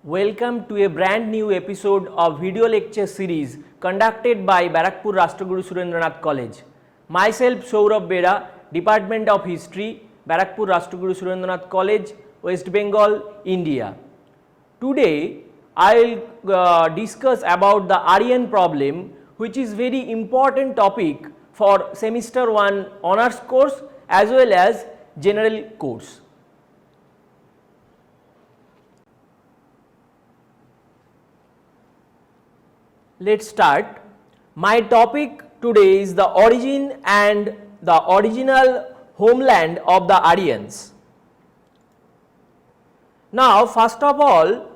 Welcome to a brand new episode of video lecture series conducted by Barakpur Rashtraguru Surendranath College. Myself Sourav Bera, Department of History, Barakpur Rashtraguru Surendranath College, West Bengal, India. Today I will discuss about the Aryan problem, which is very important topic for semester 1 honors course as well as general course. Let's start. My topic today is the origin and the original homeland of the Aryans. Now, first of all,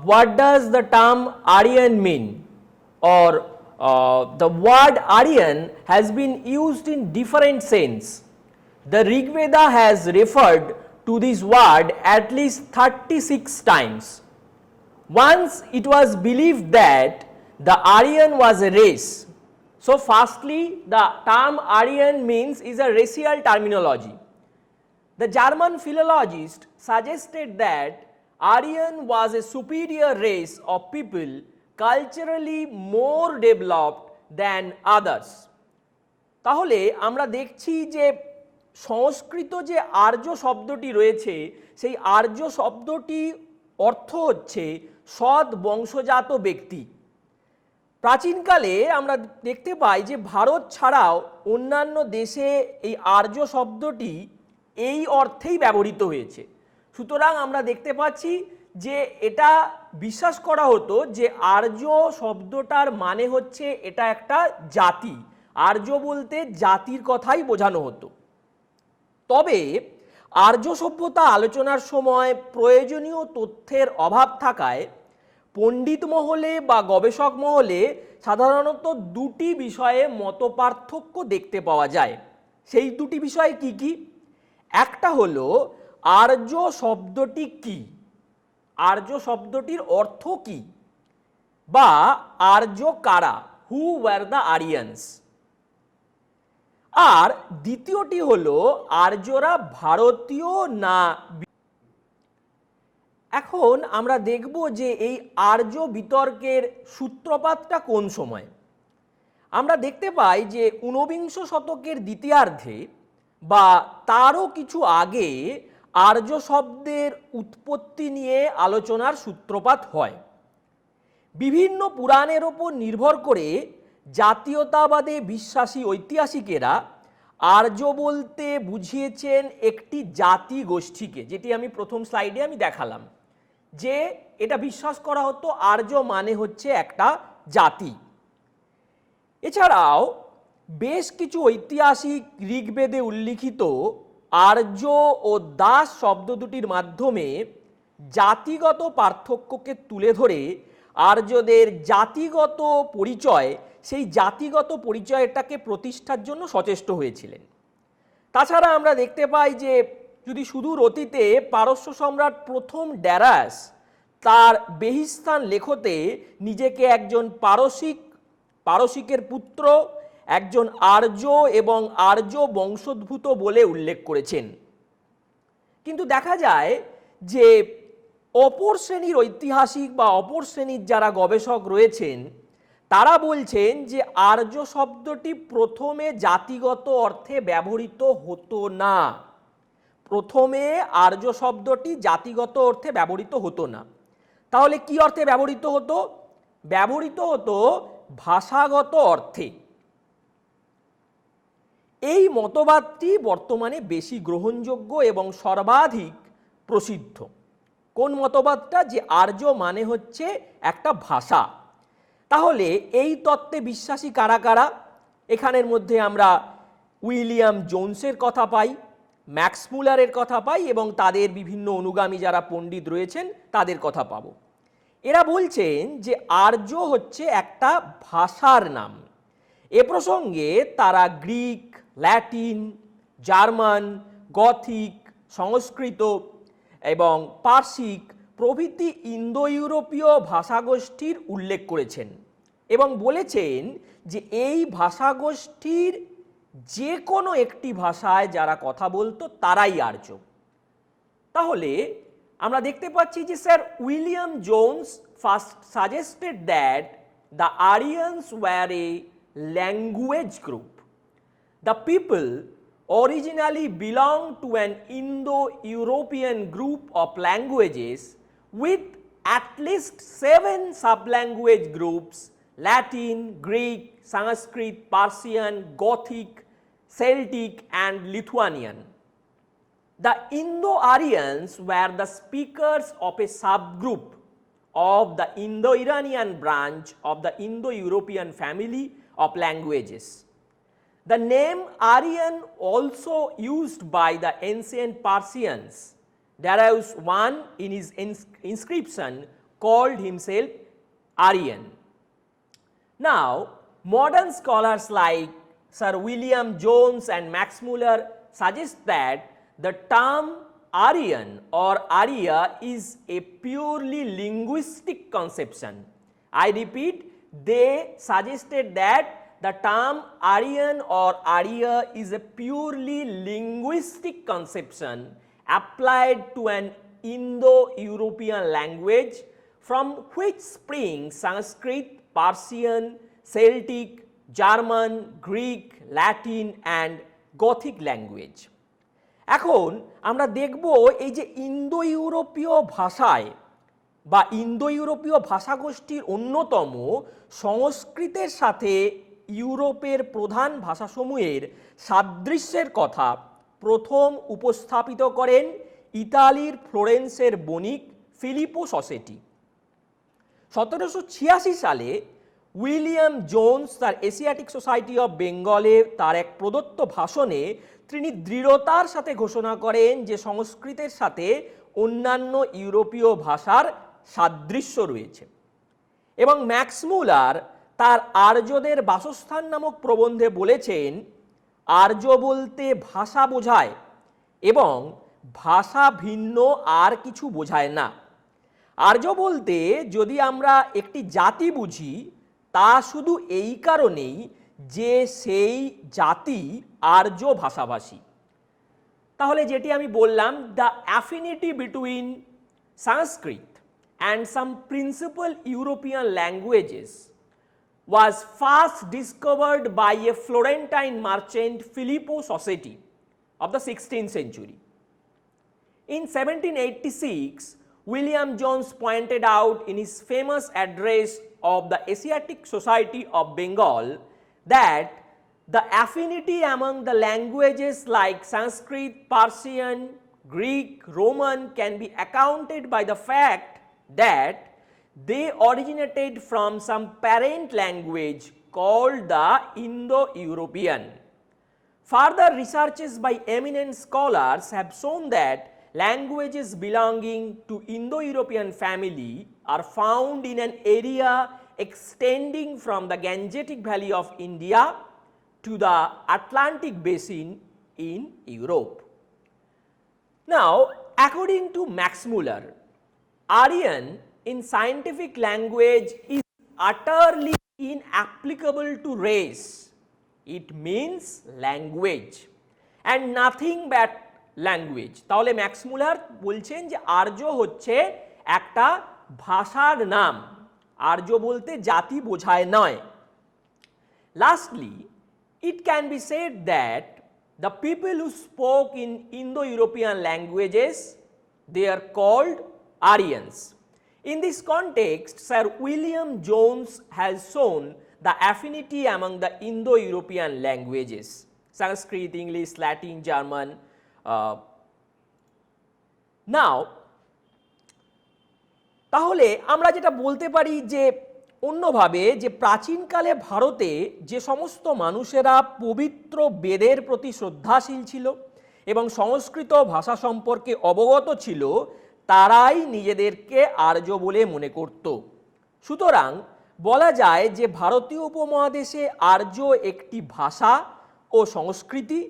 what does the term Aryan mean? Or the word Aryan has been used in different sense. The Rig Veda has referred to this word at least 36 times. Once it was believed that the Aryan was a race. So, firstly, the term Aryan means is a racial terminology. The German philologist suggested that Aryan was a superior race of people culturally more developed than others. তাহলে আমরা দেখছি যে সংস্কৃত যে আর্য শব্দটি রয়েছে সেই আর্য শব্দটি অর্থ হচ্ছে সৎ বংশজাত ব্যক্তি। প্রাচীনকালে আমরা দেখতে পাই যে ভারত ছাড়াও অন্যান্য দেশে এই আর্য শব্দটি এই অর্থেই ব্যবহৃত হয়েছে। সুতরাং আমরা দেখতে পাচ্ছি যে এটা বিশ্বাস করা হতো যে আর্য শব্দটার মানে হচ্ছে এটা একটা জাতি, আর্য বলতে জাতির কথাই বোঝানো হতো। তবে আর্য সভ্যতা আলোচনার সময় প্রয়োজনীয় তথ্যের অভাব থাকায় পণ্ডিত মহলে বা গবেষক মহলে সাধারণত দুটি বিষয়ে মতপার্থক্য দেখতে পাওয়া যায়। সেই দুটি বিষয় কি কি? একটা হলো আর্য শব্দটি কি, আর্য শব্দটির অর্থ কি, বা আর্য কারা, হু ওয়ার দ্য আরিয়ানস। আর দ্বিতীয়টি হলো আর্যরা ভারতীয় না। এখন আমরা দেখব যে এই আর্য বিতর্কের সূত্রপাতটা কোন সময়। আমরা দেখতে পাই যে ঊনবিংশ শতকের দ্বিতীয়ার্ধে বা তারও কিছু আগে আর্য শব্দের উৎপত্তি নিয়ে আলোচনার সূত্রপাত হয়। বিভিন্ন পুরাণের ওপর নির্ভর করে জাতীয়তাবাদে বিশ্বাসী ঐতিহাসিকেরা আর্য বলতে বুঝিয়েছেন একটি জাতি গোষ্ঠীকে, যেটি আমি প্রথম স্লাইডে আমি দেখালাম যে এটা বিশ্বাস করা হতো আর্য মানে হচ্ছে একটা জাতি। এছাড়াও বেশ কিছু ঐতিহাসিক ঋগ্বেদে উল্লিখিত আর্য ও দাস শব্দ দুটির মাধ্যমে জাতিগত পার্থক্যকে তুলে ধরে আর্যদের জাতিগত পরিচয়, সেই জাতিগত পরিচয়টাকে প্রতিষ্ঠার জন্য সচেষ্ট হয়েছিলেন। তাছাড়া আমরা দেখতে পাই যে যদি সুদূর অতীতে পারস্য সম্রাট প্রথম ড্যারাস তার বেহিস্তান লেখতে নিজেকে একজন পারসিকের পুত্র, একজন আর্য এবং আর্য বংশোদ্ভূত বলে উল্লেখ করেছেন। কিন্তু দেখা যায় যে অপর শ্রেণীর ঐতিহাসিক বা অপর শ্রেণীর যারা গবেষক রয়েছেন তারা বলছেন যে আর্য শব্দটি প্রথমে জাতিগত অর্থে ব্যবহৃত হতো না। প্রথমে আর্য শব্দটি জাতিগত অর্থে ব্যবহৃত হতো না। তাহলে কি অর্থে ব্যবহৃত হতো? ব্যবহৃত হতো ভাষাগত অর্থে। এই মতবাদটি বর্তমানে বেশি গ্রহণযোগ্য এবং সর্বাধিক প্রসিদ্ধ। কোন মতবাদটা? যে আর্য মানে হচ্ছে একটা ভাষা। তাহলে এই তত্ত্বে বিশ্বাসী কারা কারা? এখানের মধ্যে আমরা উইলিয়াম জোনসের কথা পাই, ম্যাক্স মুলারের কথা পাই এবং তাদের বিভিন্ন অনুগামী যারা পণ্ডিত রয়েছেন তাদের কথা পাব। এরা বলছেন যে আর্য হচ্ছে একটা ভাষার নাম। এ প্রসঙ্গে তারা গ্রিক, ল্যাটিন, জার্মান, গথিক, সংস্কৃত এবং পার্সিক প্রভৃতি ইন্দো ইউরোপীয় ভাষাগোষ্ঠীর উল্লেখ করেছেন এবং বলেছেন যে এই ভাষাগোষ্ঠীর যে কোনো একটি ভাষায় যারা কথা বলতো তারাই আর্য। তাহলে আমরা দেখতে পাচ্ছি যে sir William Jones first suggested that the Aryans were a language group. The people originally belonged to an Indo-European group of languages with at least 7 sub-language groups: Latin, Greek, Sanskrit, Persian, Gothic, Celtic and Lithuanian. The Indo-Aryans were the speakers of a subgroup of the Indo-Iranian branch of the Indo-European family of languages. The name Aryan, also used by the ancient Persians, derives one in his inscription called himself Aryan. Now, modern scholars like Sir William Jones and Max Muller suggest that the term Aryan or Arya is a purely linguistic conception. I repeat, they suggested that the term Aryan or Arya is a purely linguistic conception applied to an Indo-European language from which spring Sanskrit, Persian, Celtic, German, Greek, Latin and Gothic language. এখন আমরা দেখব এই যে Indo ইউরোপীয় ভাষায় বা Indo ইউরোপীয় ভাষাগোষ্ঠীর অন্যতম সংস্কৃতের সাথে ইউরোপের প্রধান ভাষাসমূহের সাদৃশ্যের কথা প্রথম উপস্থাপিত করেন ইতালির ফ্লোরেন্সের বণিক ফিলিপো সসেটি। 1786 সালে উইলিয়াম জোন্স তার এশিয়াটিক সোসাইটি অফ বেঙ্গলে তার এক প্রদত্ত ভাষণে তিনি দৃঢ়তার সাথে ঘোষণা করেন যে সংস্কৃতের সাথে অন্যান্য ইউরোপীয় ভাষার সাদৃশ্য রয়েছে এবং ম্যাক্স মুলার তার আর্যদের বাসস্থান নামক প্রবন্ধে বলেছেন আর্য বলতে ভাষা বোঝায় এবং ভাষা ভিন্ন আর কিছু বোঝায় না। আর্য বলতে যদি আমরা একটি জাতি বুঝি তা শুধু এই কারণেই যে সেই জাতি আর্য ভাষাভাষী। তাহলে যেটি আমি বললাম, the affinity between Sanskrit and some principal European languages was first discovered by a Florentine merchant Filippo Sossetti of the 16th century. In 1786, William Jones pointed out in his famous address of the Asiatic Society of Bengal that the affinity among the languages like Sanskrit, Persian, Greek, Roman can be accounted by the fact that they originated from some parent language called the Indo-European. Further researches by eminent scholars have shown that languages belonging to Indo-European family are found in an area extending from the Gangetic Valley of India to the Atlantic Basin in Europe. Now, according to Max Muller, Aryan in scientific language is utterly inapplicable to race. It means language and nothing but language. তাহলে max মুলার বলছেন যে আর্য হচ্ছে একটা ভাষার নাম, আর্য বলতে জাতি বোঝায় নয়। Lastly, it can be said that the people who spoke in Indo-European languages, they are called Aryans. In this context, Sir William Jones has shown the affinity among the Indo-European languages, Sanskrit, English, Latin, German. Now, তাহলে আমরা যেটা বলতে পারি যে অন্যভাবে যে প্রাচীনকালে ভারতে যে সমস্ত মানুষেরা পবিত্র বেদের প্রতি শ্রদ্ধাশীল ছিল এবং সংস্কৃত ভাষা সম্পর্কে অবগত ছিল তারাই নিজেদেরকে আর্য বলে মনে করত। সুতরাং বলা যায় যে ভারতীয় উপমহাদেশে আর্য একটি ভাষা ও সংস্কৃতি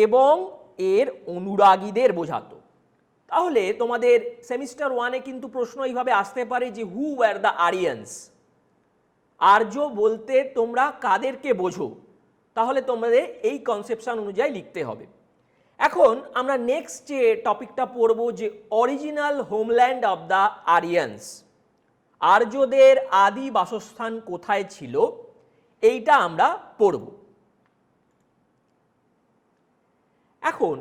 এবং এর অনুরাগীদের বোঝাতো। তাহলে তোমাদের সেমিস্টার 1-এ কিন্তু প্রশ্ন এইভাবে আসতে পারে যে হু ওয়্যার দ্য আরিয়ানস, আর্য বলতে তোমরা কাদেরকে বোঝো? তাহলে তোমাদের এই কনসেপশন অনুযায়ী লিখতে হবে। এখন আমরা নেক্সট যে টপিকটা পড়ব যে original homeland of the Aryan's, আর্যদের আদি বাসস্থান কোথায় ছিল এইটা আমরা পড়ব। এখন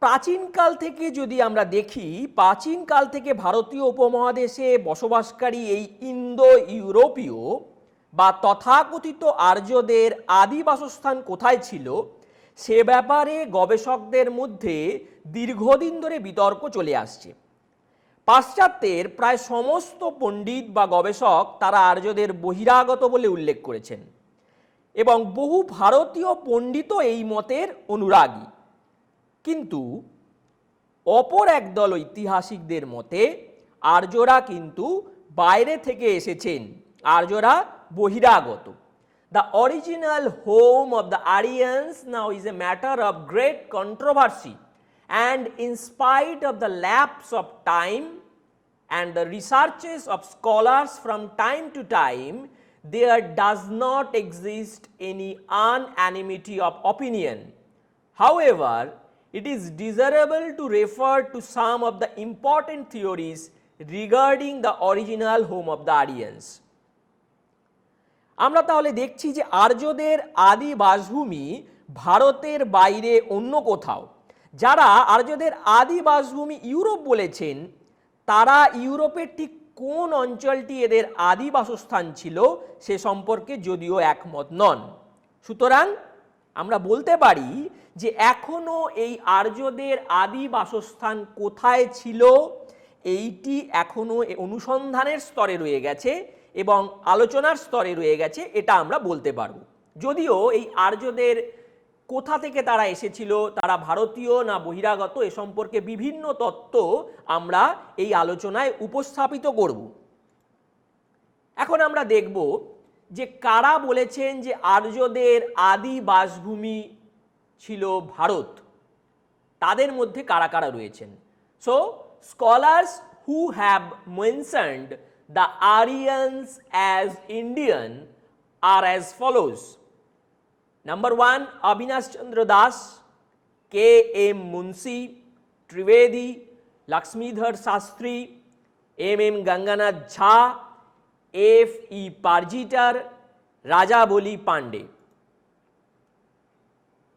প্রাচীনকাল থেকে যদি আমরা দেখি, প্রাচীনকাল থেকে ভারতীয় উপমহাদেশে বসবাসকারী এই ইন্দো ইউরোপীয় বা তথাকথিত আর্যদের আদি বাসস্থান কোথায় ছিল সে ব্যাপারে গবেষকদের মধ্যে দীর্ঘদিন ধরে বিতর্ক চলে আসছে। পাশ্চাত্যের প্রায় সমস্ত পণ্ডিত বা গবেষক তারা আর্যদের বহিরাগত বলে উল্লেখ করেছেন এবং বহু ভারতীয় পণ্ডিতও এই মতের অনুরাগী। কিন্তু অপর একদল ঐতিহাসিকদের মতে আর্যরা কিন্তু বাইরে থেকে এসেছেন, আর্যরা বহিরাগত। The original home of the Aryans now is a matter of great controversy, and in spite of the lapse of time and the researches of scholars from time to time, there does not exist any unanimity of opinion. However, it is desirable to refer to some of the important theories regarding the original home of the Aryans. আমরা তাহলে দেখছি যে আর্যদের আদি বাসভূমি ভারতের বাইরে অন্য কোথাও। যারা আর্যদের আদি বাসভূমি ইউরোপ বলেছেন তারা ইউরোপের ঠিক কোন অঞ্চলটি এদের আদি বাসস্থান ছিল সে সম্পর্কে যদিও একমত নন। সুতরাং আমরা বলতে পারি যে এখনো এই আর্যদের আদি বাসস্থান কোথায় ছিল এইটি এখনো অনুসন্ধানের স্তরে রয়ে গেছে এবং আলোচনার স্তরে রয়ে গেছে, এটা আমরা বলতে পারব। যদিও এই আর্যদের কোথা থেকে তারা এসেছিল, তারা ভারতীয় না বহিরাগত, এ সম্পর্কে বিভিন্ন তত্ত্ব আমরা এই আলোচনায় উপস্থাপিত করব। এখন আমরা দেখব যে কারা বলেছেন যে আর্যদের আদি বাসভূমি ছিল ভারত, তাদের মধ্যে কারা কারা রয়েছেন। So scholars who have mentioned the Aryans as Indian are as follows. Number 1, Avinash Chandra Das, K. M. Munshi, Trivedi, Lakshmidhar Shastri, M. M. Ganganath Jha, F. E. Parjitar, Raja Boli Pandey.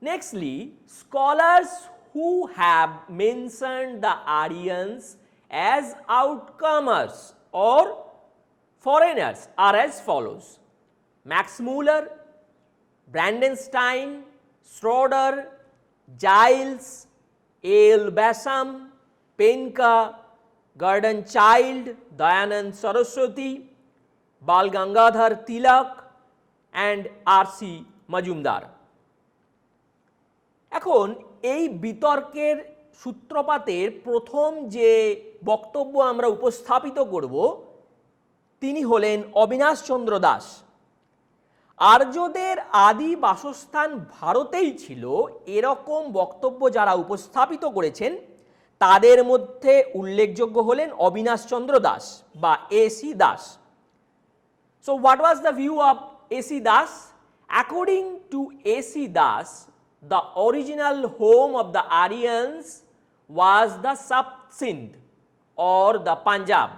Nextly, scholars who have mentioned the Aryans as outcomers or foreigners are as follows: Max Muller, Brandenstein, Schroeder, Giles, A. L. Basham, Penka, Gordon Child, Dayanand Saraswati, Bal Gangadhar Tilak and R. C. Majumdar. এখন এই বিতর্কের সূত্রপাতের প্রথম যে বক্তব্য আমরা উপস্থাপিত করব তিনি হলেন অবিনাশ চন্দ্র দাস। আর্যদের আদি বাসস্থান ভারতেই ছিল এরকম বক্তব্য যারা উপস্থাপিত করেছেন তাদের মধ্যে উল্লেখযোগ্য হলেন অবিনাশ চন্দ্র দাস বা AC Das. So what was the view of AC Das? According to AC Das, the original home of the Aryans was the Sub-Sindh or the Punjab.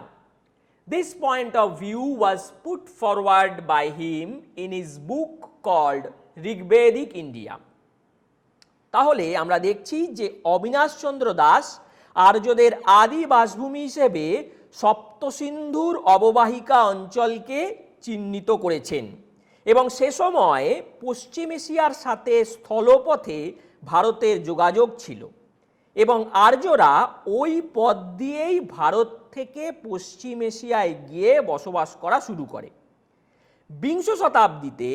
This point of view was put forward by him in his book called Rigvedic India. তাহলে আমরা দেখছি যে অবিনাশ চন্দ্র দাস আর্যদের আদি বাসভূমি হিসেবে সপ্তসিন্ধুর অববাহিকা অঞ্চলকে চিহ্নিত করেছেন এবং সে সময় পশ্চিম এশিয়ার সাথে স্থলপথে ভারতের যোগাযোগ ছিল এবং আর্যরা ওই পথ দিয়েই ভারত থেকে পশ্চিম এশিয়ায় গিয়ে বসবাস করা শুরু করে। বিংশ শতাব্দীতে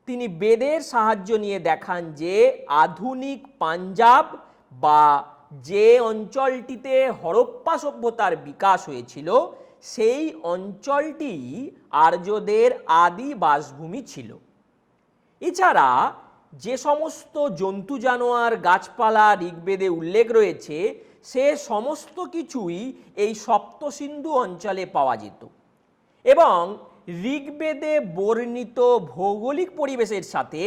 তিনি বেদের সাহায্য নিয়ে দেখান যে আধুনিক পাঞ্জাব বা যে অঞ্চলটিতে হরপ্পা সভ্যতার বিকাশ হয়েছিল সেই অঞ্চলটি আর্যদের আদি বাসভূমি ছিল। এছাড়া যে সমস্ত জন্তু জানোয়ার গাছপালা ঋগ্বেদে উল্লেখ রয়েছে সে সমস্ত কিছুই এই সপ্তসিন্ধু অঞ্চলে পাওয়া যেত এবং ঋগ্বেদে বর্ণিত ভৌগোলিক পরিবেশের সাথে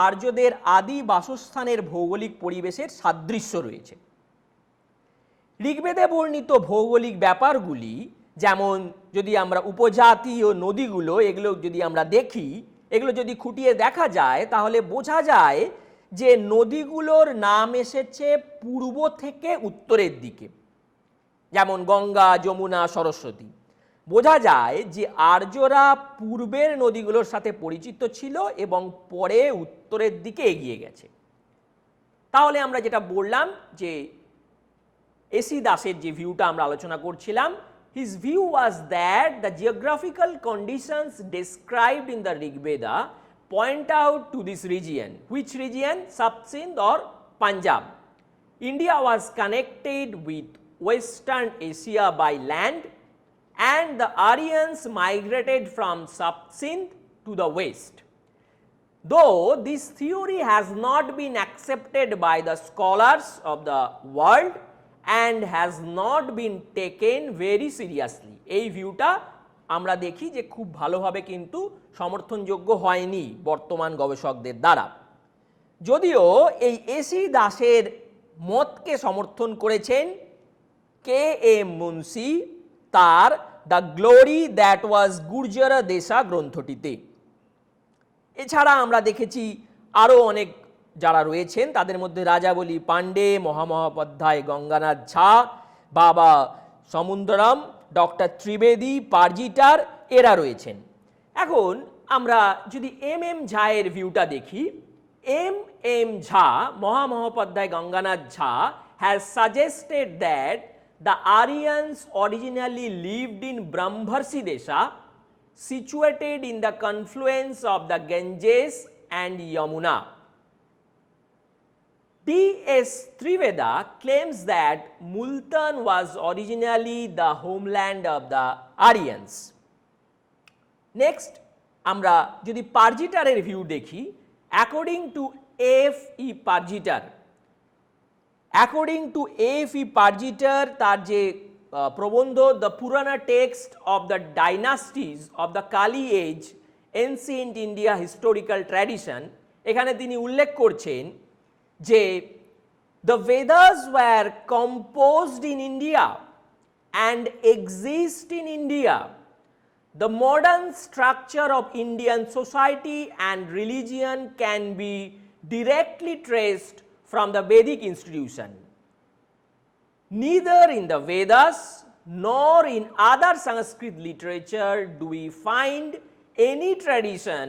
আর্যদের আদি বাসস্থানের ভৌগোলিক পরিবেশের সাদৃশ্য রয়েছে। ঋগ্বেদে বর্ণিত ভৌগোলিক ব্যাপারগুলি, যেমন যদি আমরা উপজাতি ও নদীগুলো এগুলো যদি আমরা দেখি, এগুলো যদি খুঁটিয়ে দেখা যায় তাহলে বোঝা যায় যে নদীগুলোর নাম এসেছে পূর্ব থেকে উত্তরের দিকে, যেমন গঙ্গা, যমুনা, সরস্বতী। বোঝা যায় যে আর্যরা পূর্বের নদীগুলোর সাথে পরিচিত ছিল এবং পরে উত্তরের দিকে এগিয়ে গেছে। তাহলে আমরা যেটা বললাম যে এসি দাসের যে ভিউটা আমরা আলোচনা করছিলাম, his view was that the geographical conditions described in the Rigveda point out to this region. Which region? Sab-Sindh or Punjab. India was connected with Western Asia by land, and the Aryans migrated from Sab-Sindh to the west. Though this theory has not been accepted by the scholars of the world and has not been taken very seriously. এই ভিউটা আমরা দেখি যে খুব ভালোভাবে কিন্তু সমর্থনযোগ্য হয়নি বর্তমান গবেষকদের দ্বারা। যদিও এই এসি দাসের মতকে সমর্থন করেছেন কে এম মুন্সি তার the glory that was Gurjara Desha গ্রন্থটিতে। এছাড়া আমরা দেখেছি আরও অনেক যারা রয়েছেন, তাদের মধ্যে রাজাবলী পাণ্ডে, মহামহোপাধ্যায় গঙ্গানাথ ঝা, বাবা সমুদ্রম, ডক্টর ত্রিবেদী, পারজিটার, এরা রয়েছেন। এখন আমরা যদি এম এম ঝায়ের ভিউটা দেখি, M M Jha, Mahamahopadhyaya Ganganath Jha has suggested that the Aryans originally lived in Brahmarshi Desha, situated in the confluence of the Ganges and Yamuna. D.S. Triveda claims that Multan was originally the homeland of the Aryans. Next, আমরা যদি পারজিটারের view দেখি, according to A.F.E. Parjitar, According to A.F.E. Parjitar, তার যে প্রবন্ধ the Purana text of the dynasties of the Kali age ancient India historical tradition, এখানে তিনি উল্লেখ করছেন যে the Vedas were composed in India and exist in India. The modern structure of Indian society and religion can be directly traced from the Vedic institution. Neither in the Vedas nor in other Sanskrit literature do we find any tradition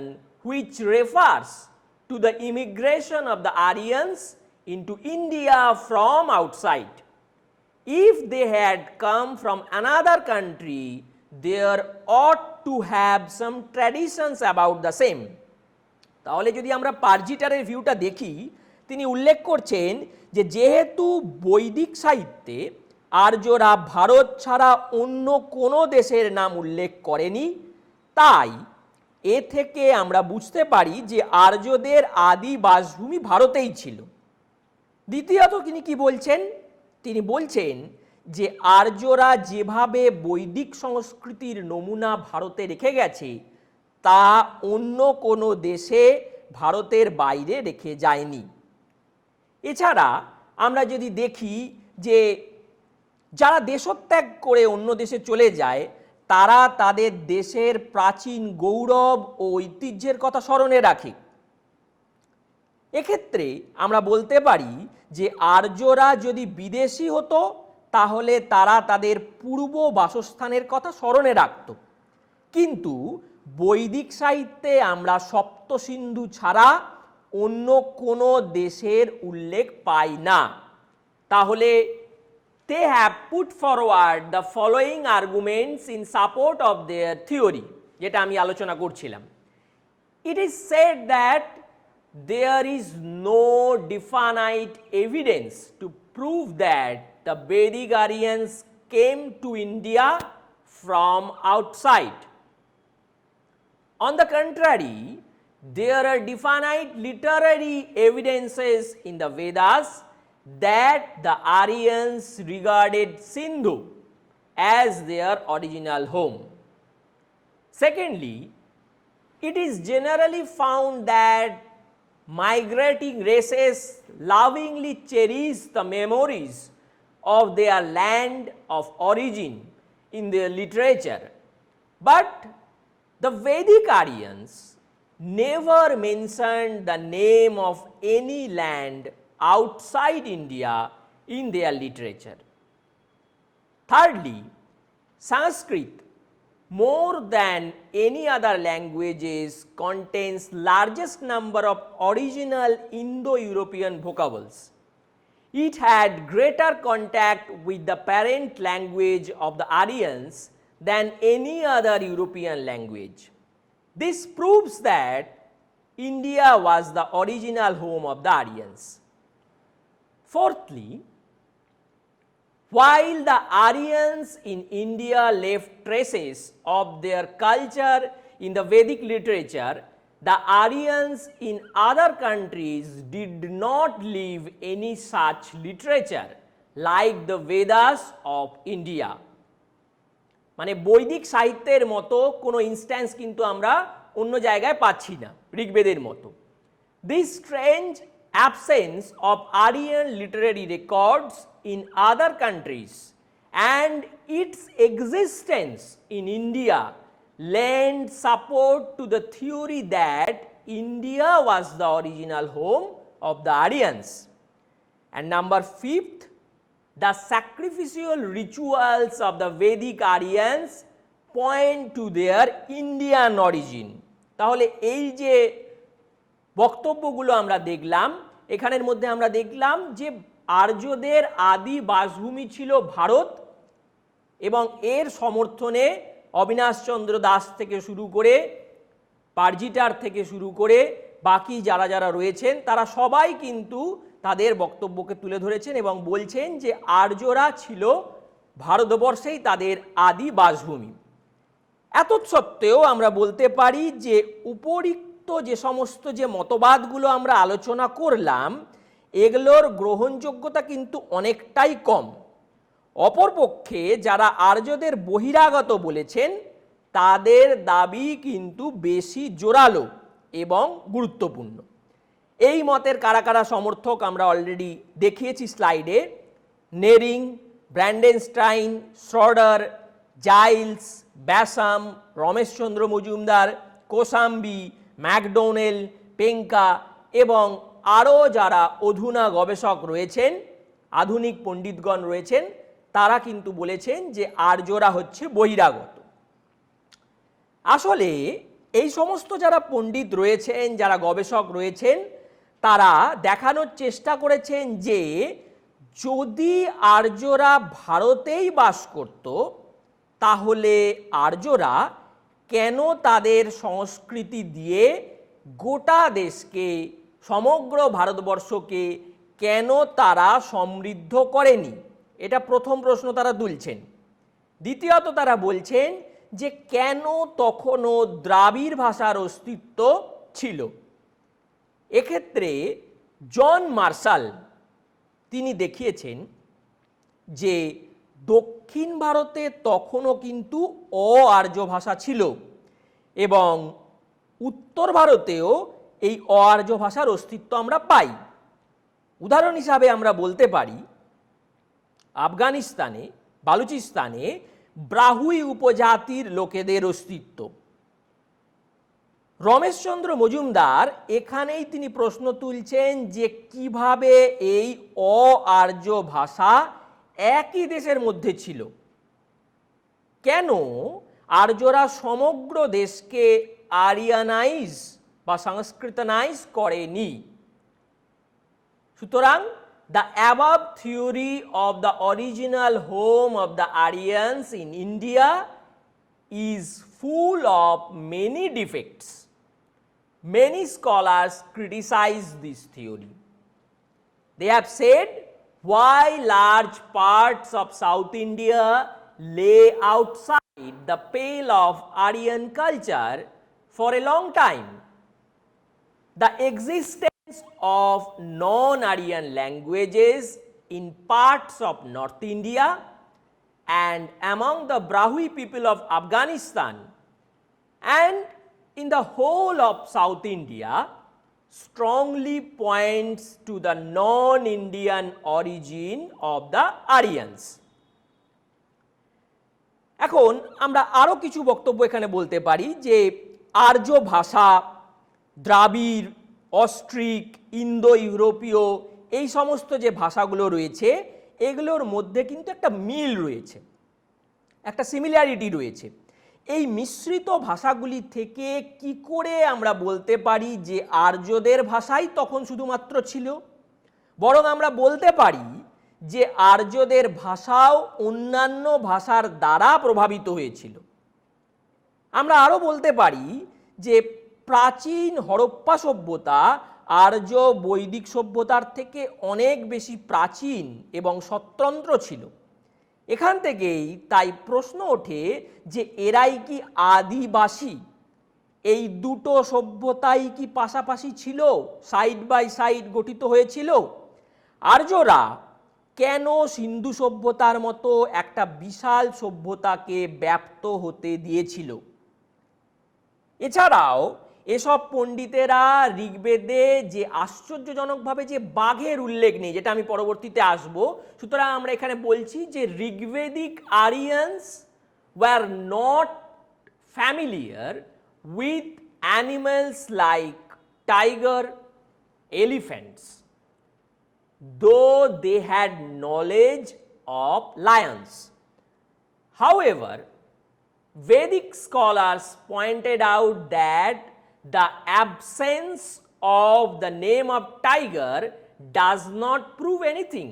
which refers to the immigration of the Aryans into India from outside. If they had come from another country, there ought to have some traditions about the same. তাহলে যদি আমরা পারজিটারের ভিউটা দেখি, তিনি উল্লেখ করছেন যে যেহেতু বৈদিক সাহিত্যে আর্যরা ভারত ছাড়া অন্য কোনো দেশের নাম উল্লেখ করেনি, তাই এ থেকে আমরা বুঝতে পারি যে আর্যদের আদি বাসভূমি ভারতেই ছিল। দ্বিতীয়ত তিনি কি বলছেন? তিনি বলছেন যে আর্যরা যেভাবে বৈদিক সংস্কৃতির নমুনা ভারতে রেখে গেছে তা অন্য কোনো দেশে ভারতের বাইরে রেখে যায়নি। এছাড়া আমরা যদি দেখি যে যারা দেশত্যাগ করে অন্য দেশে চলে যায় তারা তাদের দেশের প্রাচীন গৌরব ও ঐতিহ্যের কথা স্মরণে রাখে। এক্ষেত্রে আমরা বলতে পারি যে আর্যরা যদি বিদেশি হতো তাহলে তারা তাদের পূর্ব বাসস্থানের কথা স্মরণে রাখত, কিন্তু বৈদিক সাহিত্যে আমরা সপ্তসিন্ধু ছাড়া অন্য কোনো দেশের উল্লেখ পাই না। তাহলে they have put forward the following arguments in support of their theory, যেটা আমি আলোচনা করছিলাম। It is said that there is no definite evidence to prove that the Vedic Aryans came to India from outside. On the contrary, there are definite literary evidences in the Vedas that the Aryans regarded Sindhu as their original home. Secondly, It is generally found that migrating races lovingly cherish the memories of their land of origin in their literature. But the Vedic Aryans never mentioned the name of any land outside India in their literature. Thirdly, Sanskrit, more than any other languages, contains largest number of original Indo-European vocables. It had greater contact with the parent language of the Aryans than any other European language. This proves that India was the original home of the Aryans. Fourthly, while the Aryans in India left traces of their culture in the Vedic literature, the Aryans in other countries did not leave any such literature like the Vedas of India. মানে বৈদিক সাহিত্যের মতো কোনো instance কিন্তু আমরা অন্য জায়গায় পাচ্ছি না ঋগ্বেদের মতো। This strange absence of Aryan literary records in other countries and its existence in India lend support to the theory that India was the original home of the Aryans. And number fifth, the sacrificial rituals of the Vedic Aryans point to their Indian origin. তাহলে এই যে বক্তব্যগুলো আমরা দেখলাম, এখানের মধ্যে আমরা দেখলাম যে আর্যদের আদি বাসভূমি ছিল ভারত এবং এর সমর্থনে অবিনাশচন্দ্র দাস থেকে শুরু করে পারজিটার থেকে শুরু করে বাকি যারা যারা রয়েছেন তারা সবাই কিন্তু তাদের বক্তব্যকে তুলে ধরেছেন এবং বলছেন যে আর্যরা ছিল ভারতবর্ষেই তাদের আদি বাসভূমি। এতৎসত্ত্বেও আমরা বলতে পারি যে উপরিক্ত যে সমস্ত যে মতবাদগুলো আমরা আলোচনা করলাম এগুলোর গ্রহণযোগ্যতা কিন্তু অনেকটাই কম। অপরপক্ষে যারা আর্যদের বহিরাগত বলেছেন তাদের দাবি কিন্তু বেশি জোরালো এবং গুরুত্বপূর্ণ। এই মতের কারা কারা সমর্থক আমরা অলরেডি দেখিয়েছি স্লাইডে। Nehring, Brandenstein, Schrader, Giles, Basham, Rameshchandra Majumdar, Kosambi, Macdonell, Penka এবং আরও যারা অধুনা গবেষক রয়েছেন, আধুনিক পণ্ডিতগণ রয়েছেন, তারা কিন্তু বলেছেন যে আর্যরা হচ্ছে বহিরাগত। আসলে এই সমস্ত যারা পণ্ডিত রয়েছেন, যারা গবেষক রয়েছেন, তারা দেখানোর চেষ্টা করেছেন যে যদি আর্যরা ভারতেই বাস করত তাহলে আর্যরা কেন তাদের সংস্কৃতি দিয়ে গোটা দেশকে, সমগ্র ভারতবর্ষকে কেন তারা সমৃদ্ধ করেনি? এটা প্রথম প্রশ্ন তারা তুলছেন। দ্বিতীয়ত তারা বলছেন যে কেন তখনও দ্রাবিড় ভাষার অস্তিত্ব ছিল। এক্ষেত্রে জন মার্শাল তিনি দেখিয়েছেন যে দক্ষিণ ভারতে তখনও কিন্তু অ-আর্য ভাষা ছিল এবং উত্তর ভারতেও এই অ-আর্য ভাষার অস্তিত্ব আমরা পাই। উদাহরণ হিসাবে আমরা বলতে পারি আফগানিস্তানে, বালুচিস্তানে ব্রাহুই উপজাতির লোকেদের অস্তিত্ব। রমেশচন্দ্র মজুমদার এখানেই তিনি প্রশ্ন তুলছেন যে কিভাবে এই অ-আর্য ভাষা একই দেশের মধ্যে ছিল, কেন আর্যরা সমগ্র দেশকে আরিয়ানাইজ বা সংস্কৃতনাইজ করেনি। সুতরাং the above theory of the original home of the Aryans in India is full of many defects. Many scholars criticize this theory. They have said why large parts of South India lay outside the pale of Aryan culture for a long time. The existence of non-Aryan languages in parts of North India and among the Brahui people of Afghanistan and in the whole of South India strongly points to the non-Indian origin of the Aryans. এখন আমরা আরও কিছু বক্তব্য এখানে বলতে পারি যে আর্য ভাষা, দ্রাবিড়, অস্ট্রিক, ইন্দো ইউরোপীয় এই সমস্ত যে ভাষাগুলো রয়েছে এগুলোর মধ্যে কিন্তু একটা মিল রয়েছে, একটা সিমিলারিটি রয়েছে। এই মিশ্রিত ভাষাগুলি থেকে কি করে আমরা বলতে পারি যে আর্যদের ভাষাই তখন শুধুমাত্র ছিল? বরং আমরা বলতে পারি যে আর্যদের ভাষাও অন্যান্য ভাষার দ্বারা প্রভাবিত হয়েছিল। আমরা আরও বলতে পারি যে প্রাচীন হরপ্পা সভ্যতা আর্য বৈদিক সভ্যতার থেকে অনেক বেশি প্রাচীন এবং স্বতন্ত্র ছিল। এখান থেকেই তাই প্রশ্ন ওঠে যে এরাই কি আদিবাসী? এই দুটো সভ্যতাই কি পাশাপাশি ছিল, সাইড বাই সাইড গঠিত হয়েছিল? আর্যরা কেন সিন্ধু সভ্যতার মতো একটা বিশাল সভ্যতাকে ব্যাপ্ত হতে দিয়েছিল? এছাড়াও এসব পণ্ডিতেরা ঋগ্বেদে যে আশ্চর্যজনকভাবে যে বাঘের উল্লেখ নেই, যেটা আমি পরবর্তীতে আসব, সুতরাং আমরা এখানে বলছি যে Rigvedic Aryan's were not familiar with animals like tiger, elephants, though they had knowledge of lions. However, Vedic scholars pointed out that the absence of the name of tiger does not prove anything.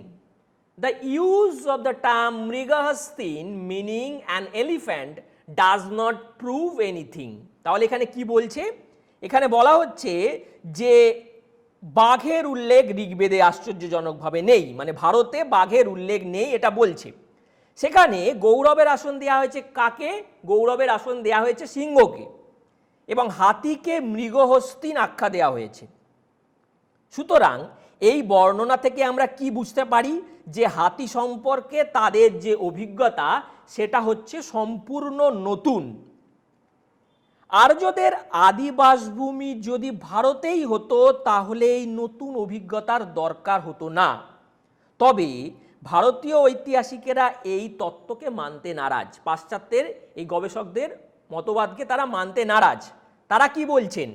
The use of the term mrigahastin meaning an elephant does not prove anything. তাহলে এখানে কি বলছে? এখানে বলা হচ্ছে যে বাঘের উল্লেখ ঋগ্বেদে আশ্চর্যজনকভাবে নেই, মানে ভারতে বাঘের উল্লেখ নেই এটা বলছে। সেখানে গৌরবের আসন দেওয়া হয়েছে কাকে? গৌরবের আসন দেওয়া হয়েছে সিংহকে, এবং হাতিকে মৃগহস্তিন আখ্যা দেওয়া হয়েছে। সুতরাং এই বর্ণনা থেকে আমরা কি বুঝতে পারি? যে হাতি সম্পর্কে তাদের যে অভিজ্ঞতা সেটা হচ্ছে সম্পূর্ণ নতুন। আর্যদের আদিবাসভূমি যদি ভারতেই হতো তাহলে এই নতুন অভিজ্ঞতার দরকার হতো না। তবে ভারতীয় ঐতিহাসিকেরা এই তত্ত্বকে মানতে নারাজ, পাশ্চাত্যের এই গবেষকদের মতবাদকে তারা মানতে নারাজ। তারা কি বলছেন?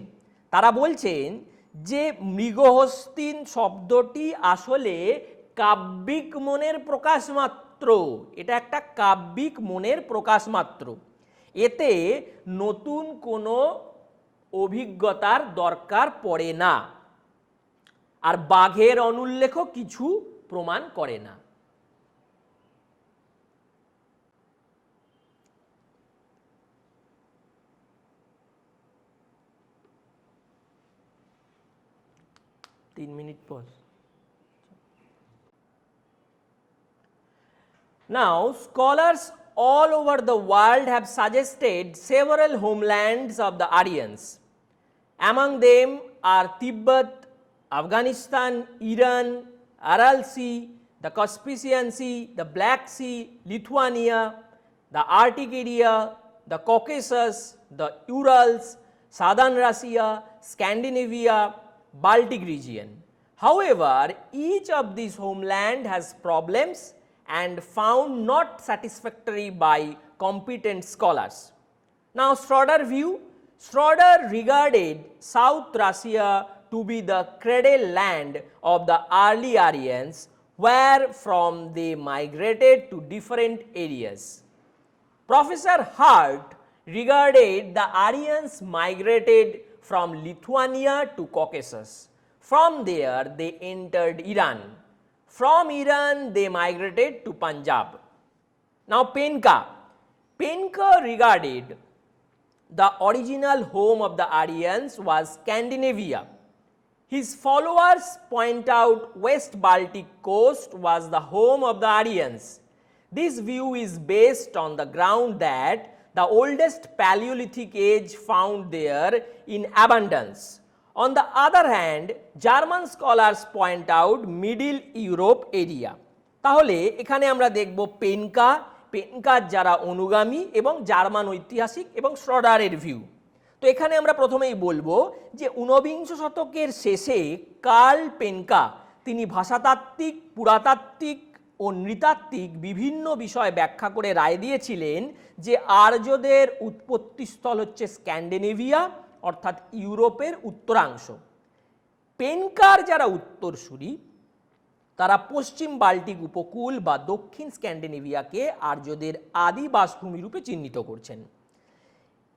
তারা বলছেন যে মৃগহস্তিন শব্দটি আসলে কাব্যিক মনের প্রকাশ মাত্র, এটা একটা কাব্যিক মনের প্রকাশ মাত্র, এতে নতুন কোনো অভিজ্ঞতার দরকার পড়ে না, আর বাঘের অনুল্লেখ কিছু প্রমাণ করে না। তিন মিনিট পর। Now, scholars all over the world have suggested several homelands of the Aryans. Among them are Tibet, Afghanistan, Iran, Aral Sea, the Caspian Sea, the Black Sea, Lithuania, the Arctic area, the Caucasus, the Urals, southern Russia, Scandinavia, Baltic region. However, each of these homeland has problems and found not satisfactory by competent scholars. Now, Schroeder view. Schroeder regarded South Russia to be the cradle land of the early Aryans, where from they migrated to different areas. Professor Hart regarded the Aryans migrated from Lithuania to Caucasus. From there they entered Iran. From Iran they migrated to Punjab. Now Penka regarded the original home of the Aryans was Scandinavia. His followers point out West Baltic coast was the home of the Aryans. This view is based on the ground that the oldest Paleolithic age found there in abundance. On the other hand, German scholars point out Middle Europe area. তাহলে এখানে আমরা দেখব পেনকার যারা অনুগামী এবং German ঐতিহাসিক এবং শ্রডারের view. তো এখানে আমরা প্রথমেই বলবো যে ঊনবিংশ শতকের শেষে কার্ল পেনকা তিনি ভাষাতাত্ত্বিক, পুরাতাত্ত্বিক ও নৃতাত্ত্বিক বিভিন্ন বিষয় ব্যাখ্যা করে রায় দিয়েছিলেন যে আর্যদের উৎপত্তিস্থল হচ্ছে স্ক্যান্ডিনেভিয়া অর্থাৎ ইউরোপের উত্তরাংশ। পেনকার যারা উত্তরসূরি তারা পশ্চিম বাল্টিক উপকূল বা দক্ষিণ স্ক্যান্ডিনেভিয়াকে আর্যদের আদি বাসভূমি রূপে চিহ্নিত করছেন।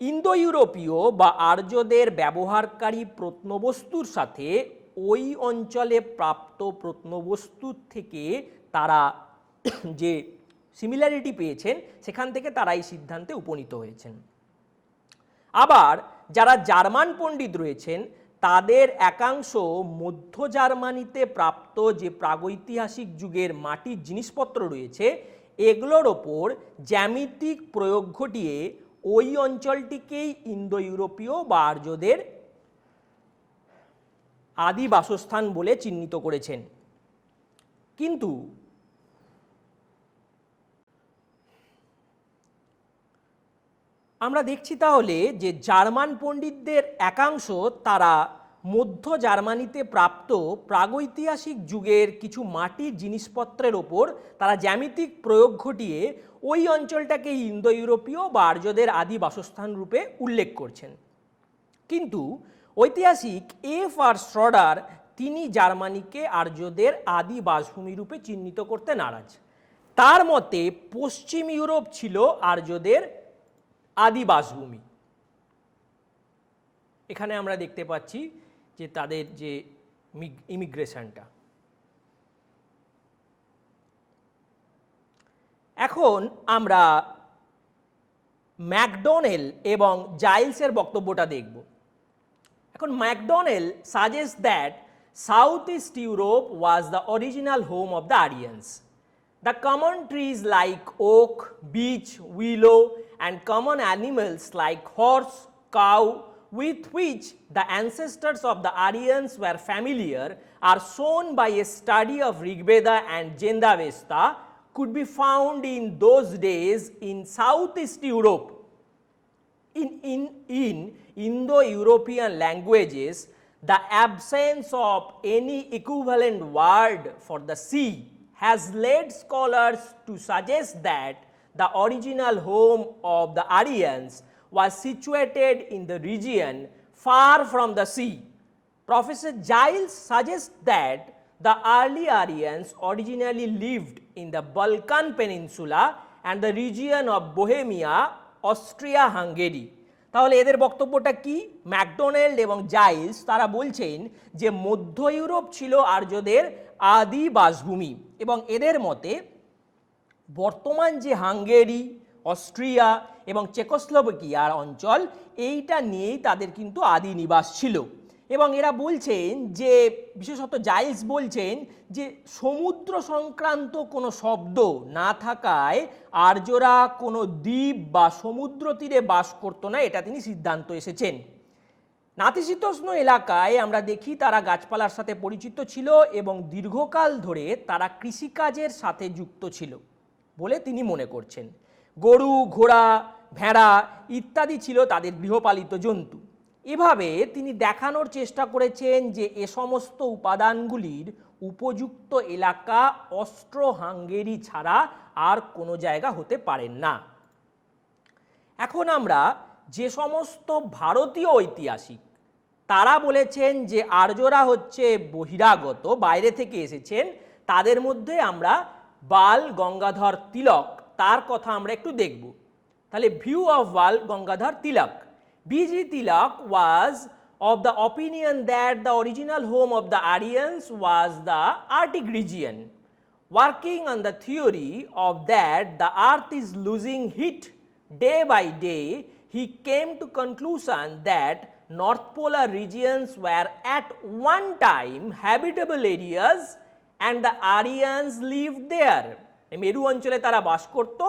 ইন্দো ইউরোপীয় বা আর্যদের ব্যবহারকারী প্রত্নবস্তুর সাথে ওই অঞ্চলে প্রাপ্ত প্রত্নবস্তুর থেকে তারা যে সিমিলারিটি পেয়েছেন সেখান থেকে তারা এই সিদ্ধান্তে উপনীত হয়েছেন। আবার যারা জার্মান পণ্ডিত রয়েছেন তাদের একাংশ মধ্য জার্মানিতে প্রাপ্ত যে প্রাগৈতিহাসিক যুগের মাটির জিনিসপত্র রয়েছে এগুলোর ওপর জ্যামিতিক প্রয়োগ ঘটিয়ে ওই অঞ্চলটিকেই ইন্দো ইউরোপীয় বা আর্যদের আদি বাসস্থান বলে চিহ্নিত করেছেন। কিন্তু আমরা দেখছি তাহলে যে জার্মান পণ্ডিতদের একাংশ তারা মধ্য জার্মানিতে প্রাপ্ত প্রাগৈতিহাসিক যুগের কিছু মাটির জিনিসপত্রের ওপর তারা জ্যামিতিক প্রয়োগ ঘটিয়ে ওই অঞ্চলটাকে ইন্দো ইউরোপীয় বা আর্যদের আদি বাসস্থান রূপে উল্লেখ করছেন। কিন্তু ঐতিহাসিক এফ আর শ্রডার তিনি জার্মানিকে আর্যদের আদি বাসভূমি রূপে চিহ্নিত করতে নারাজ। তার মতে পশ্চিম ইউরোপ ছিল আর্যদের আদি বাসভূমি। এখানে আমরা দেখতে পাচ্ছি যে তাদের যে ইমিগ্রেশনটা। এখন আমরা ম্যাকডোনেল এবং জাইলসের বক্তব্যটা দেখব। এখন Macdonell suggest that south east Europe was the original home of the Aryans. The common trees like oak, beech, willow and common animals like horse, cow with which the ancestors of the Aryans were familiar are shown by a study of Rigveda and Jendavesta could be found in those days in Southeast Europe. In Indo-European languages, the absence of any equivalent word for the sea has led scholars to suggest that the original home of the Aryans was situated in the region far from the sea. Professor Giles suggests that the early Aryans originally lived in the Balkan Peninsula and the region of Bohemia, Austria-Hungary. তাহলে এদের বক্তব্যটা কি? McDonald এবং Giles তারা বলছেন যে মধ্য Europe ছিল আর্যদের আদি বাসভূমি এবং এদের মতে বর্তমান যে হাঙ্গেরি, অস্ট্রিয়া এবং চেকোস্লোভাকিয়ার অঞ্চল এইটা নিয়েই তাদের কিন্তু আদি নিবাস ছিল। এবং এরা বলছেন যে বিশেষত জাইলস বলছেন যে সমুদ্র সংক্রান্ত কোনো শব্দ না থাকায় আর্যরা কোনো দ্বীপ বা সমুদ্র তীরে বাস করতো না, এটা তিনি সিদ্ধান্ত এসেছেন। নাতিশীতোষ্ণ এলাকায় আমরা দেখি তারা গাছপালার সাথে পরিচিত ছিল এবং দীর্ঘকাল ধরে তারা কৃষিকাজের সাথে যুক্ত ছিল বলে তিনি মনে করছেন। গরু, ঘোড়া, ভেড়া ইত্যাদি ছিল তাদের গৃহপালিত জন্তু। এভাবে তিনি দেখানোর চেষ্টা করেছেন যে এ সমস্ত উপাদানগুলির উপযুক্ত এলাকা অস্ট্রো হাঙ্গেরি ছাড়া আর কোনো জায়গা হতে পারেন না। এখন আমরা যে সমস্ত ভারতীয় ঐতিহাসিক তারা বলেছেন যে আর্যরা হচ্ছে বহিরাগত, বাইরে থেকে এসেছেন, তাদের মধ্যে আমরা বাল গঙ্গাধর তিলক তার কথা আমরা একটু দেখব। তাহলে view of Bal Gangadhar Tilak. B.G. Tilak was of the opinion that the original home of the Aryans was the Arctic region. Working on the theory of that the earth is losing heat day by day, he came to conclusion that North Polar regions were at one time habitable areas and the Aryans lived there. মেরু অঞ্চলে তারা বাস করত,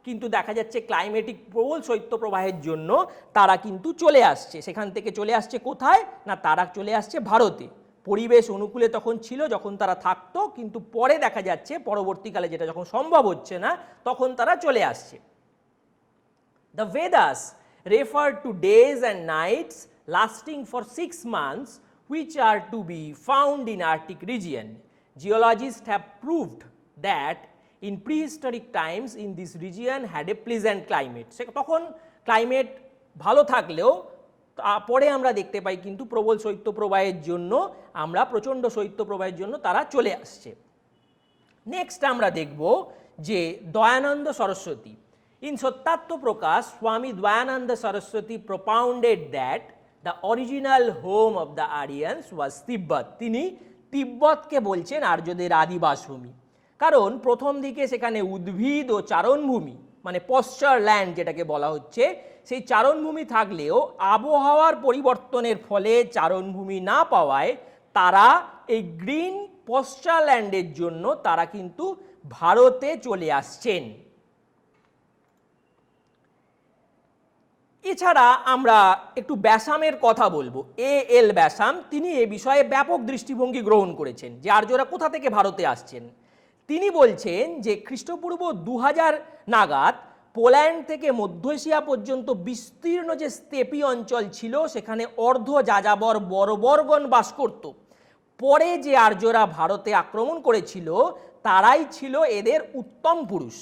কিন্তু দেখা যাচ্ছে climatic প্রবল শৈত্যপ্রবাহের জন্য তারা কিন্তু চলে আসছে। সেখান থেকে চলে আসছে কোথায় না, তারা চলে আসছে ভারতে। পরিবেশ অনুকূলে তখন ছিল যখন তারা থাকতো, কিন্তু পরে দেখা যাচ্ছে পরবর্তীকালে যেটা যখন সম্ভব হচ্ছে না তখন তারা চলে আসছে। The Vedas refer to days and nights lasting for 6 months which are to be found in Arctic region. Geologists have proved that in prehistoric times in this region had a pleasant climate. তখন climate ভালো থাকলেও পরে আমরা দেখতে পাই কিন্তু প্রবল শৈত্যপ্রবাহের জন্য আমরা প্রচণ্ড শৈত্যপ্রবাহের জন্য তারা চলে আসছে। নেক্সট আমরা দেখব যে Dayananda Saraswati. In Satyartha Prakash Swami Dayananda Saraswati propounded that the original home of the Aryans was Tibet. তিনি তিব্বতকে বলছেন আর্যদের আদিবাসভূমি, কারণ প্রথম দিকে সেখানে উদ্ভিদ ও চারণভূমি মানে পশ্চার ল্যান্ড যেটাকে বলা হচ্ছে, সেই চারণভূমি থাকলেও আবহাওয়ার পরিবর্তনের ফলে চারণভূমি না পাওয়ায় তারা এই গ্রিন পশ্চার ল্যান্ডের জন্য তারা কিন্তু ভারতে চলে আসছেন। এছাড়া আমরা একটু ব্যাসামের কথা বলবো। এল ব্যাসাম, তিনি এ বিষয়ে ব্যাপক দৃষ্টিভঙ্গি গ্রহণ করেছেন যে আর্যরা কোথা থেকে ভারতে আসছেন। তিনি বলছেন যে খ্রিস্টপূর্ব 2000 নাগাদ পোল্যান্ড থেকে মধ্য এশিয়া পর্যন্ত বিস্তীর্ণ যে স্টেপি অঞ্চল ছিল সেখানে অর্ধ যাযাবর বর্বরগণ বাস করত। পরে যে আর্যরা ভারতে আক্রমণ করেছিল তারাই ছিল এদের উত্তম পুরুষ।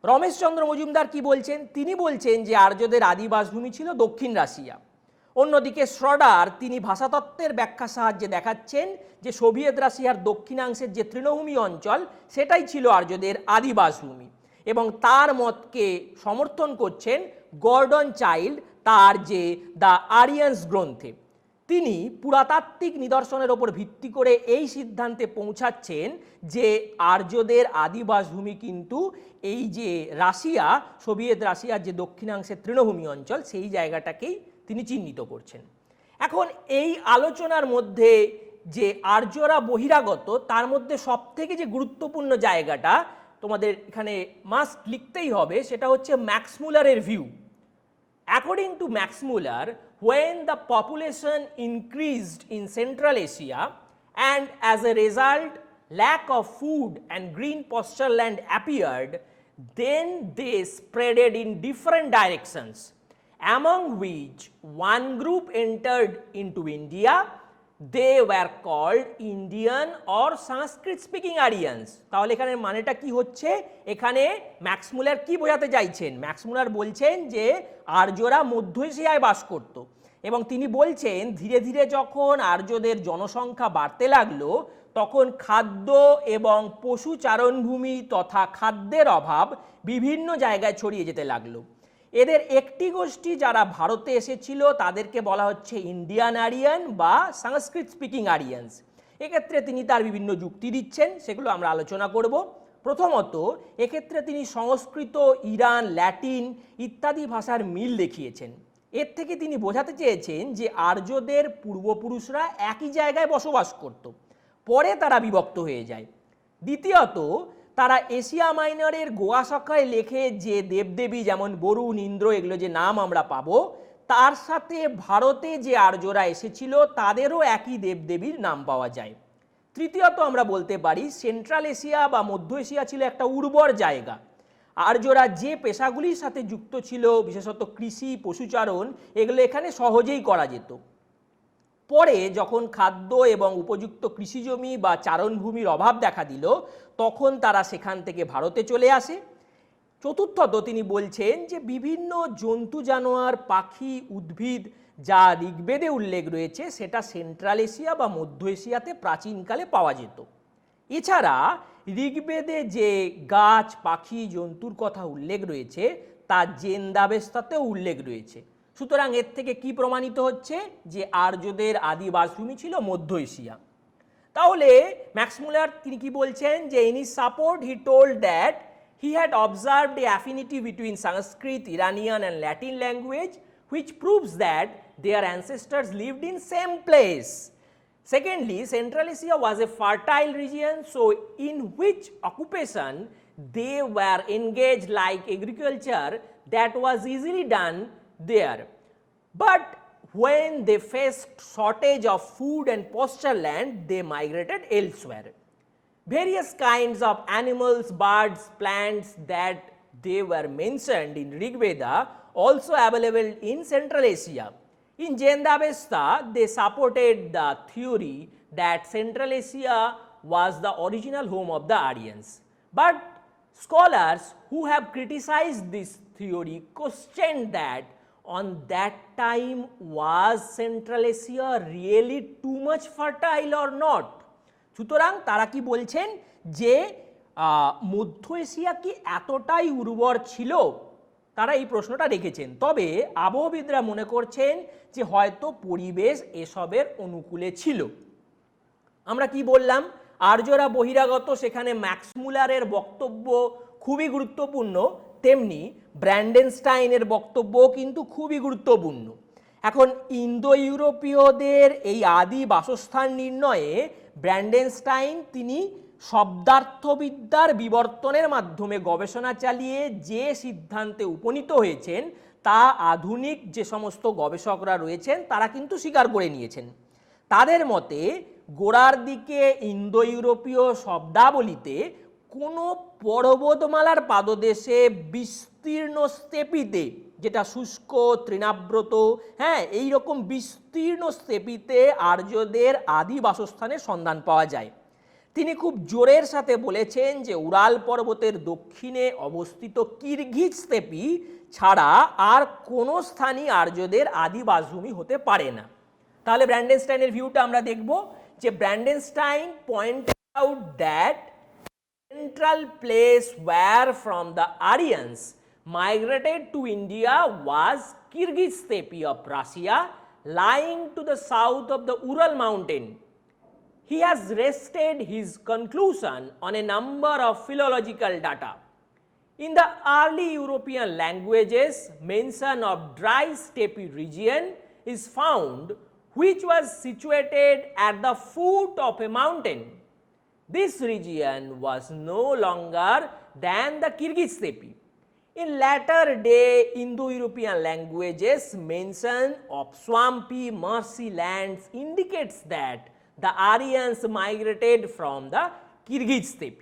রমেশচন্দ্র মজুমদার কি বলছেন? তিনি বলছেন যে আর্যদের আদিবাসভূমি ছিল দক্ষিণ রাশিয়া। অন্যদিকে শ্রডার তিনি ভাষাতত্ত্বের ব্যাখ্যার সাহায্যে দেখাচ্ছেন যে সোভিয়েত রাশিয়ার দক্ষিণাংশের যে তৃণভূমি অঞ্চল সেটাই ছিল আর্যদের আদিবাসভূমি, এবং তার মতকে সমর্থন করছেন গর্ডন চাইল্ড তার যে দ্য আরিয়ান্স গ্রন্থে। তিনি পুরাতাত্ত্বিক নিদর্শনের ওপর ভিত্তি করে এই সিদ্ধান্তে পৌঁছাচ্ছেন যে আর্যদের আদিবাসভূমি কিন্তু এই যে রাশিয়া, সোভিয়েত রাশিয়ার যে দক্ষিণাংশের তৃণভূমি অঞ্চল সেই জায়গাটাকেই তিনি চিহ্নিত করছেন। এখন এই আলোচনার মধ্যে যে আর্যরা বহিরাগত তার মধ্যে সবথেকে যে গুরুত্বপূর্ণ জায়গাটা তোমাদের এখানে মাস্ট লিখতেই হবে সেটা হচ্ছে ম্যাক্সমূলারের view. According to Max Muller, when the population increased in Central Asia and as a result lack of food and green pasture land appeared, then they spreaded in different directions, among which one group entered into India. They were called Indian or Sanskrit speaking Aryans. তাহলে এখানে মানেটা কি হচ্ছে? এখানে Max Müller কি বোঝাতে চাইছেন? Max Müller বলছেন যে আর্যরা মধ্য এশিয়ায় বাস করত, এবং তিনি বলছেন ধীরে ধীরে যখন আর্যদের জনসংখ্যা বাড়তে লাগলো তখন খাদ্য এবং পশু চারণভূমি তথা খাদ্যের অভাব বিভিন্ন জায়গায় ছড়িয়ে যেতে লাগলো। এদের একটি গোষ্ঠী যারা ভারতে এসেছিল তাদেরকে বলা হচ্ছে ইন্ডিয়ান আরিয়ান বা সংস্কৃত স্পিকিং আরিয়ান্স। এক্ষেত্রে তিনি তার বিভিন্ন যুক্তি দিচ্ছেন, সেগুলো আমরা আলোচনা করব। প্রথমত, এক্ষেত্রে তিনি সংস্কৃত, ইরান, ল্যাটিন ইত্যাদি ভাষার মিল দেখিয়েছেন। এর থেকে তিনি বোঝাতে চেয়েছেন যে আর্যদের পূর্বপুরুষরা একই জায়গায় বসবাস করত, পরে তারা বিভক্ত হয়ে যায়। দ্বিতীয়ত, তারা এশিয়া মাইনরের গোয়া শাখায় লেখে যে দেবদেবী যেমন বরুণ, ইন্দ্র এগুলো যে নাম আমরা পাবো, তার সাথে ভারতে যে আর্যরা এসেছিল তাদেরও একই দেবদেবীর নাম পাওয়া যায়। তৃতীয়ত, আমরা বলতে পারি সেন্ট্রাল এশিয়া বা মধ্য এশিয়া ছিল একটা উর্বর জায়গা। আর্যরা যে পেশাগুলির সাথে যুক্ত ছিল, বিশেষত কৃষি, পশুচারণ, এগুলো এখানে সহজেই করা যেত। পরে যখন খাদ্য এবং উপযুক্ত কৃষিজমি বা চারণভূমির অভাব দেখা দিল তখন তারা সেখান থেকে ভারতে চলে আসে। চতুর্থত, তিনি বলছেন যে বিভিন্ন জন্তু, জানোয়ার, পাখি, উদ্ভিদ যা ঋগ্বেদে উল্লেখ রয়েছে সেটা সেন্ট্রাল এশিয়া বা মধ্য এশিয়াতে প্রাচীনকালে পাওয়া যেত। এছাড়া ঋগ্বেদে যে গাছ, পাখি, জন্তুর কথা উল্লেখ রয়েছে তা জেন্দাবেস্তাতেও উল্লেখ রয়েছে। সুতরাং এর থেকে কি প্রমাণিত হচ্ছে যে আর্যদের আদিবাসভূমি ছিল মধ্য এশিয়া। তাহলে ম্যাক্সমূলার তিনি কি বলছেন যে in his support he told that he had observed A affinity between Sanskrit, Iranian and Latin language which proves that their ancestors lived in same place. Secondly, Central Asia was a fertile region, so in which occupation they were engaged like agriculture that was easily done there. But when they faced shortage of food and pasture land, they migrated elsewhere. Various kinds of animals, birds, plants that they were mentioned in Rig Veda also available in Central Asia. In Jendavesta, they supported the theory that Central Asia was the original home of the Aryans. But scholars who have criticized this theory questioned that on that time was Central Asia really too much fertile or not. সুতরাং তারা কি বলছেন যে মধ্য Asia কি এতটাই উর্বর ছিল, তারা এই প্রশ্নটা রেখেছেন। তবে আবহবিদরা মনে করছেন যে হয়তো পরিবেশ এসবের অনুকূলে ছিল। আমরা কি বললাম, আর্যরা বহিরাগত, সেখানে ম্যাক্সমূলারের বক্তব্য খুবই গুরুত্বপূর্ণ, তেমনি ব্র্যান্ডেনস্টাইনের বক্তব্যও কিন্তু খুবই গুরুত্বপূর্ণ। এখন ইন্দো ইউরোপীয়দের এই আদি বাসস্থান নির্ণয়ে ব্র্যান্ডেনস্টাইন তিনি শব্দার্থবিদ্যার বিবর্তনের মাধ্যমে গবেষণা চালিয়ে যে সিদ্ধান্তে উপনীত হয়েছেন তা আধুনিক যে সমস্ত গবেষকরা রয়েছেন তারা কিন্তু স্বীকার করে নিয়েছেন। তাদের মতে গোড়ার দিকে ইন্দো ইউরোপীয় শব্দাবলিতে কোনো পর্বতমালার পাদদেশে বিস্তীর্ণ স্টেপিতে, যেটা শুষ্ক তৃণাব্রত, হ্যাঁ, এইরকম বিস্তীর্ণ স্টেপিতে আর্যদের আদি বাসস্থানের সন্ধান পাওয়া যায়। তিনি খুব জোরের সাথে বলেছেন যে উরাল পর্বতের দক্ষিণে অবস্থিত কিরগিজ স্টেপি ছাড়া আর কোনো স্থানই আর্যদের আদি বাসভূমি হতে পারে না। তাহলে ব্র্যান্ডেনস্টাইনের ভিউটা আমরা দেখব যে Brandenstein pointed out that central place where from the Aryans migrated to India was Kyrgyz steppe of Russia, lying to the south of the Ural mountain. He has rested his conclusion on a number of philological data. In the early European languages, mention of dry steppe region is found, which was situated at the foot of a mountain. This region was no longer than the Kyrgyz steppe. In latter day Indo-European languages, mention of swampy marshy lands indicates that the Aryans migrated from the Kyrgyz steppe.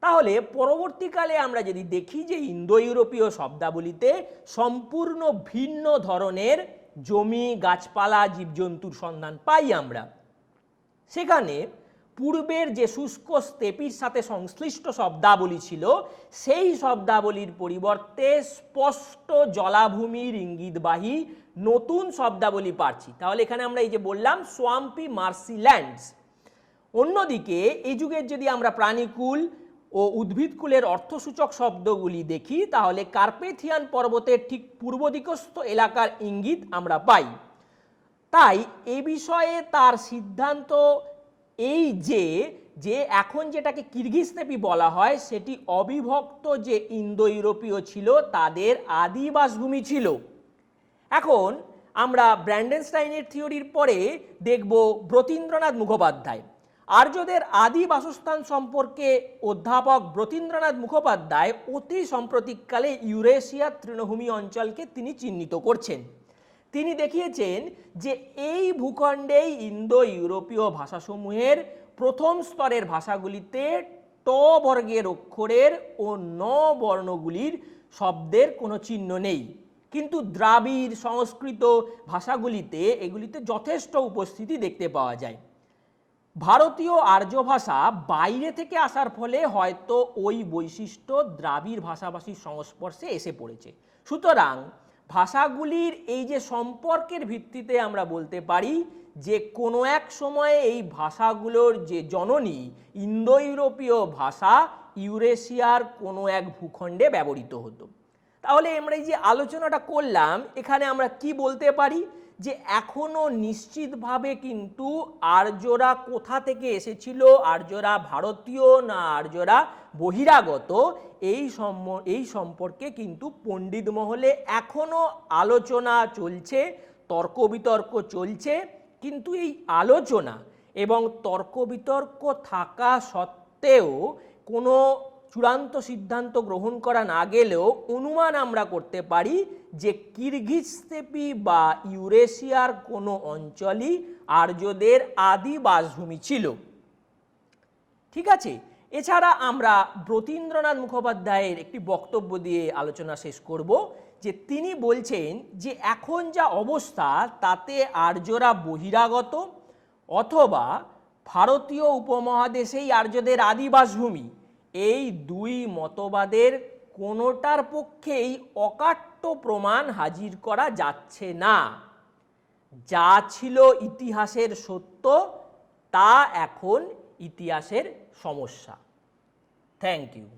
তাহলে পরবর্তীকালে আমরা যদি দেখি যে Indo ইউরোপীয় শব্দাবলিতে সম্পূর্ণ ভিন্ন ধরনের জমি, গাছপালা, জীবজন্তুর সন্ধান পাই আমরা। সেখানে পূর্বের যে শুষ্ক স্টেপির সাথে সংশ্লিষ্ট শব্দাবলী ছিল সেই শব্দাবলীর পরিবর্তে স্পষ্ট জলাভূমির ইঙ্গিতবাহী নতুন শব্দাবলী পাচ্ছি। তাহলে এখানে আমরা এই যে বললাম সোয়াম্পি মার্সি ল্যান্ডস। অন্যদিকে এই যুগের যদি আমরা প্রাণীকুল ও উদ্ভিদকুলের অর্থসূচক শব্দগুলি দেখি তাহলে কার্পেথিয়ান পর্বতের ঠিক পূর্ব দিকস্থ এলাকার ইঙ্গিত আমরা পাই। তাই এ বিষয়ে তার সিদ্ধান্ত এই যে এখন যেটাকে কিরগিজ স্টেপি বলা হয় সেটি অবিভক্ত যে ইন্দো ইউরোপীয় ছিল তাদের আদি বাসভূমি ছিল। এখন আমরা ব্র্যান্ডেনস্টাইনের থিওরির পরে দেখব ব্রতীন্দ্রনাথ মুখোপাধ্যায়। আর্যদের আদি বাসস্থান সম্পর্কে অধ্যাপক ব্রতীন্দ্রনাথ মুখোপাধ্যায় অতি সাম্প্রতিককালে ইউরেশিয়ার তৃণভূমি অঞ্চলকে তিনি চিহ্নিত করছেন। তিনি দেখিয়েছেন যে এই ভূখণ্ডেই ইন্দো ইউরোপীয় ভাষাসমূহের প্রথম স্তরের ভাষাগুলিতে ট বর্গের অক্ষরের ও ন বর্ণগুলির শব্দের কোনো চিহ্ন নেই, কিন্তু দ্রাবিড় সংস্কৃত ভাষাগুলিতে এগুলিতে যথেষ্ট উপস্থিতি দেখতে পাওয়া যায়। ভারতীয় আর্য ভাষা বাইরে থেকে আসার ফলে হয়তো ওই বৈশিষ্ট্য দ্রাবিড় ভাষাভাষীর সংস্পর্শে এসে পড়েছে। সুতরাং ভাষাগুলির এই যে সম্পর্কের ভিত্তিতে আমরা বলতে পারি যে কোনো এক সময়ে এই ভাষাগুলোর যে জননী ইন্দো ইউরোপীয় ভাষা ইউরেশিয়ার কোনো এক ভূখণ্ডে ব্যবহৃত হতো। তাহলে আমরা এই যে আলোচনাটা করলাম এখানে আমরা কি বলতে পারি যে এখনো নিশ্চিতভাবে কিন্তু আর্যরা কোথা থেকে এসেছিল, আর্যরা ভারতীয় না আর্যরা বহিরাগত, এই সম্পর্কে কিন্তু পণ্ডিত মহলে এখনো আলোচনা চলছে, তর্ক বিতর্ক চলছে। কিন্তু এই আলোচনা এবং তর্ক বিতর্ক থাকা সত্ত্বেও কোনো চূড়ান্ত সিদ্ধান্ত গ্রহণ করা না গেলেও অনুমান আমরা করতে পারি যে কিরগিজ স্টেপি বা ইউরেশিয়ার কোনো অঞ্চলই আর্যদের আদি বাসভূমি ছিল। ঠিক আছে, এছাড়া আমরা ব্রতীন্দ্রনাথ মুখোপাধ্যায়ের একটি বক্তব্য দিয়ে আলোচনা শেষ করব। যে তিনি বলছেন যে এখন যা অবস্থা তাতে আর্যরা বহিরাগত অথবা ভারতীয় উপমহাদেশেই আর্যদের আদিবাসভূমি, এই দুই মতবাদের কোনোটার পক্ষেই অকাট্য প্রমাণ হাজির করা যাচ্ছে না। যা ছিল ইতিহাসের সত্য তা এখন ইতিহাসের সমস্যা। Thank you.